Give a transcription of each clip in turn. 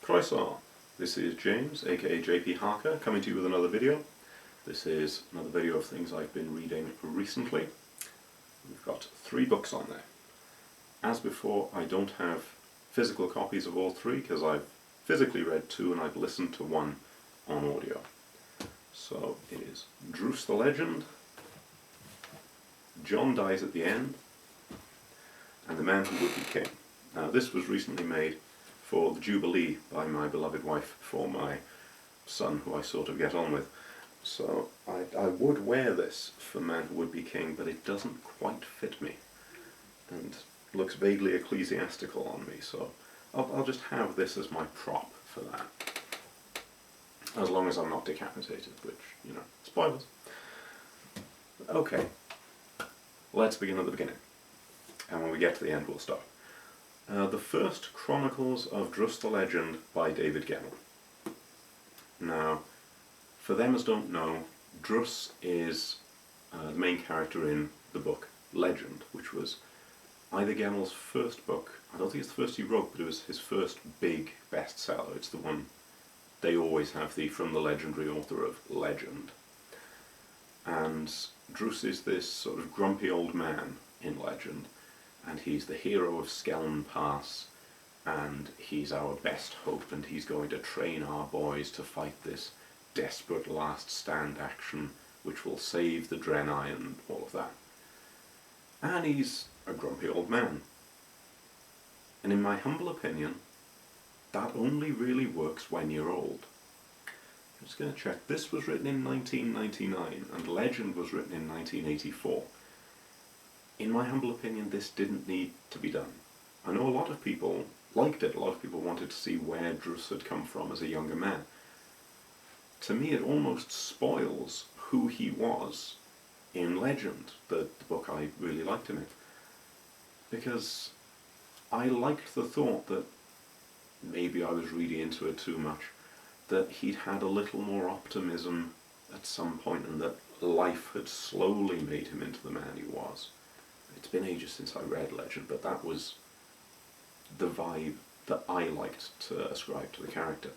Croissant. This is James, aka JP Harker, coming to you with another video. This is another video of things I've been reading recently. We've got 3 books on there. As before, I don't have physical copies of all 3 because I've physically read 2 and I've listened to 1 on audio. So it is Drus the Legend, John Dies at the End, and The Man Who Would Be King. Now this was recently made for the Jubilee by my beloved wife for my son, who I sort of get on with. So I would wear this for Man Who Would Be King, but it doesn't quite fit me and looks vaguely ecclesiastical on me, so I'll just have this as my prop for that. As long as I'm not decapitated, which, you know, spoilers. Okay, let's begin at the beginning, and when we get to the end we'll stop. The First Chronicles of Drus the Legend by David Gemmell. Now, for them as don't know, Drus is the main character in the book Legend, which was either Gemmell's first book. I don't think it's the first he wrote, but it was his first big bestseller. It's the one they always have, from the legendary author of Legend. And Drus is this sort of grumpy old man in Legend, and he's the hero of Skeln Pass, and he's our best hope, and he's going to train our boys to fight this desperate last stand action which will save the Draenei and all of that. And he's a grumpy old man. And in my humble opinion, that only really works when you're old. I'm just going to check. This was written in 1999, and Legend was written in 1984. In my humble opinion, this didn't need to be done. I know a lot of people liked it. A lot of people wanted to see where Drus had come from as a younger man. To me, it almost spoils who he was in Legend, the book I really liked him in. Because I liked the thought that maybe I was reading into it too much, that he'd had a little more optimism at some point, and that life had slowly made him into the man he was. It's been ages since I read Legend, but that was the vibe that I liked to ascribe to the character.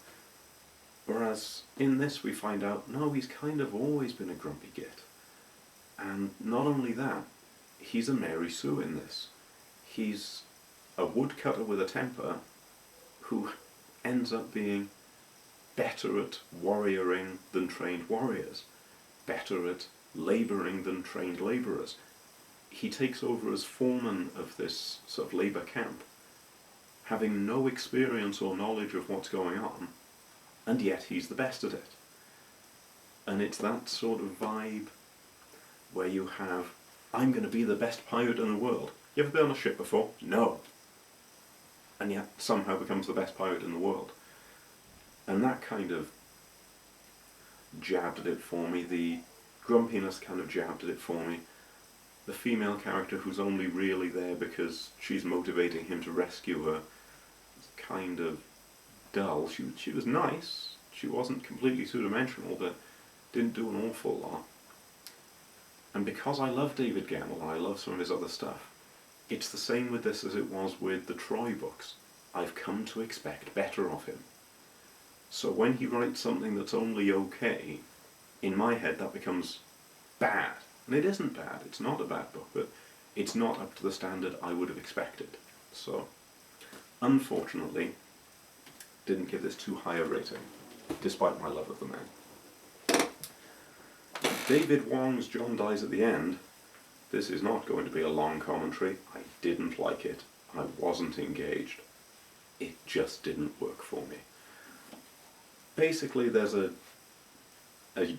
Whereas in this we find out, no, he's kind of always been a grumpy git. And not only that, he's a Mary Sue in this. He's a woodcutter with a temper who ends up being better at warrioring than trained warriors, better at labouring than trained labourers. He takes over as foreman of this sort of labour camp, having no experience or knowledge of what's going on, and yet he's the best at it. And it's that sort of vibe where you have, I'm going to be the best pirate in the world. You ever been on a ship before? No. And yet somehow becomes the best pirate in the world. And that kind of jabbed at it for me. The grumpiness kind of jabbed at it for me. The female character who's only really there because she's motivating him to rescue her is kind of dull. She was nice. She wasn't completely two-dimensional, but didn't do an awful lot. And because I love David Gemmell and I love some of his other stuff, it's the same with this as it was with the Troy books. I've come to expect better of him. So when he writes something that's only okay, in my head that becomes bad. And it isn't bad, it's not a bad book, but it's not up to the standard I would have expected. So, unfortunately, didn't give this too high a rating, despite my love of the man. David Wong's John Dies at the End. This is not going to be a long commentary. I didn't like it. I wasn't engaged. It just didn't work for me. Basically, there's a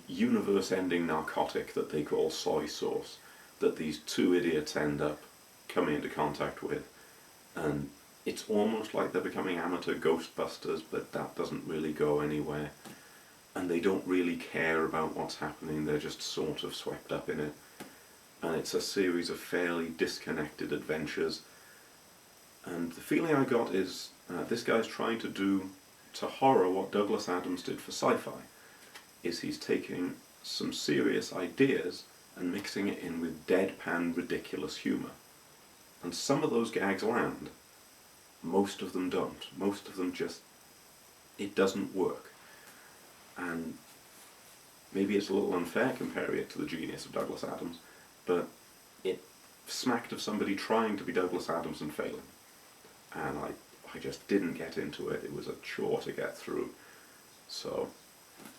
universe-ending narcotic that they call soy sauce that these 2 idiots end up coming into contact with, and it's almost like they're becoming amateur ghostbusters, but that doesn't really go anywhere, and they don't really care about what's happening. They're just sort of swept up in it, and it's a series of fairly disconnected adventures. And the feeling I got is this guy's trying to do to horror what Douglas Adams did for sci-fi. Is he's taking some serious ideas and mixing it in with deadpan, ridiculous humour. And some of those gags land, most of them don't. Most of them just it doesn't work. And maybe it's a little unfair comparing it to the genius of Douglas Adams, but it smacked of somebody trying to be Douglas Adams and failing. And I just didn't get into it. It was a chore to get through. So,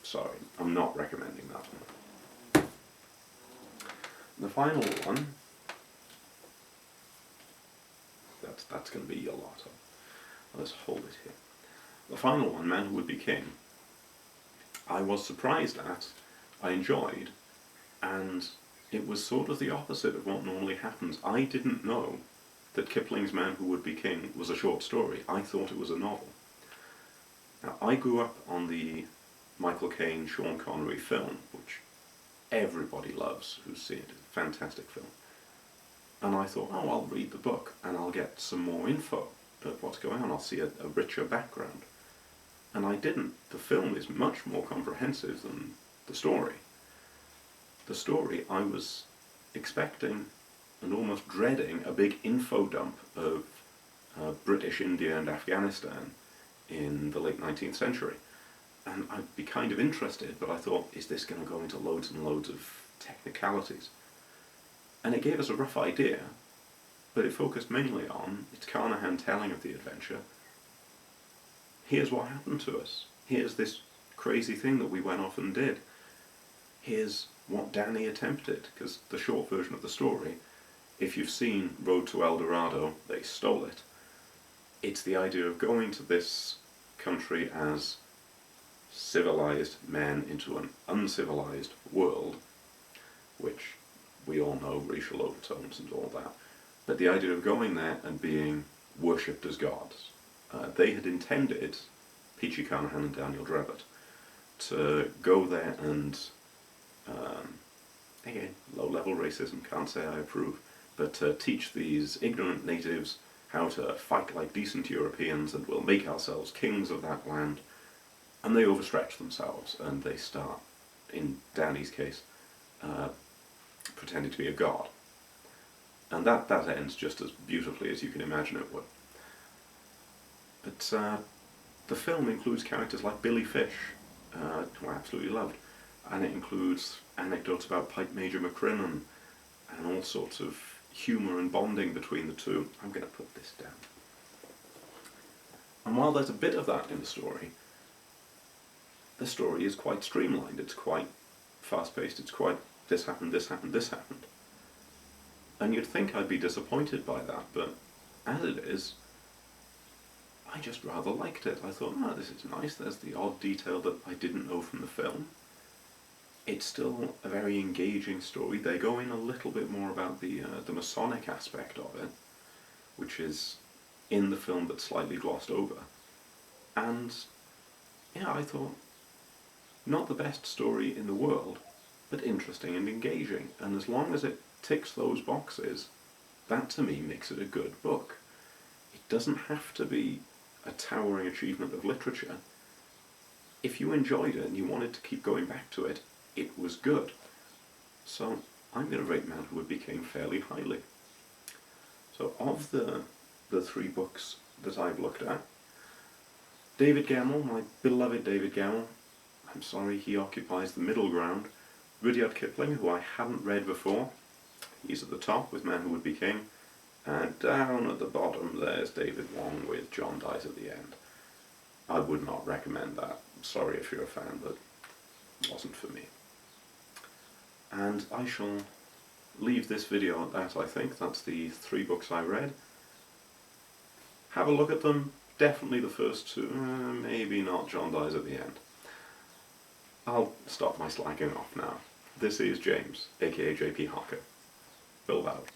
sorry, I'm not recommending that one. The final one, that's going to be a lot of. Let's hold it here. The final one, Man Who Would Be King, I was surprised at, I enjoyed, and it was sort of the opposite of what normally happens. I didn't know that Kipling's Man Who Would Be King was a short story. I thought it was a novel. Now, I grew up on the Michael Caine, Sean Connery film, which everybody loves who's seen it. It's a fantastic film. And I thought, oh, I'll read the book and I'll get some more info of what's going on. I'll see a richer background. And I didn't. The film is much more comprehensive than the story. The story, I was expecting and almost dreading a big info dump of British India and Afghanistan in the late 19th century. And I'd be kind of interested, but I thought, is this going to go into loads and loads of technicalities? And it gave us a rough idea, but it focused mainly on it's Carnahan telling of the adventure. Here's what happened to us. Here's this crazy thing that we went off and did. Here's what Danny attempted, because the short version of the story, if you've seen Road to El Dorado, they stole it. It's the idea of going to this country as civilized men into an uncivilized world, which we all know, racial overtones and all that. But the idea of going there and being worshipped as gods. They had intended, Peachy Carnahan and Daniel Drebert, to go there and, again, low-level racism, can't say I approve, but to teach these ignorant natives how to fight like decent Europeans and we'll make ourselves kings of that land. And they overstretch themselves and they start, in Danny's case, pretending to be a god. And that ends just as beautifully as you can imagine it would. But the film includes characters like Billy Fish, who I absolutely loved, and it includes anecdotes about Pipe Major McCrimmon and all sorts of humour and bonding between the two. I'm going to put this down. And while there's a bit of that in the story is quite streamlined, it's quite fast-paced, it's quite this happened, this happened, this happened. And you'd think I'd be disappointed by that, but as it is, I just rather liked it. I thought, oh, this is nice, there's the odd detail that I didn't know from the film. It's still a very engaging story. They go in a little bit more about the Masonic aspect of it, which is in the film but slightly glossed over. And yeah, I thought, not the best story in the world, but interesting and engaging. And as long as it ticks those boxes, that to me makes it a good book. It doesn't have to be a towering achievement of literature. If you enjoyed it and you wanted to keep going back to it, it was good. So I'm going to rate Man Who Would Be King fairly highly. So of the three books that I've looked at, David Gemmell, my beloved David Gemmell, I'm sorry, he occupies the middle ground. Rudyard Kipling, who I hadn't read before, he's at the top with Man Who Would Be King, and down at the bottom there's David Wong with John Dies at the End. I would not recommend that. Sorry if you're a fan, but it wasn't for me. And I shall leave this video at that, I think. That's the three books I read. Have a look at them. Definitely the first two. Maybe not John Dies at the End. I'll stop my slacking off now. This is James, aka JP Harker. Bill out.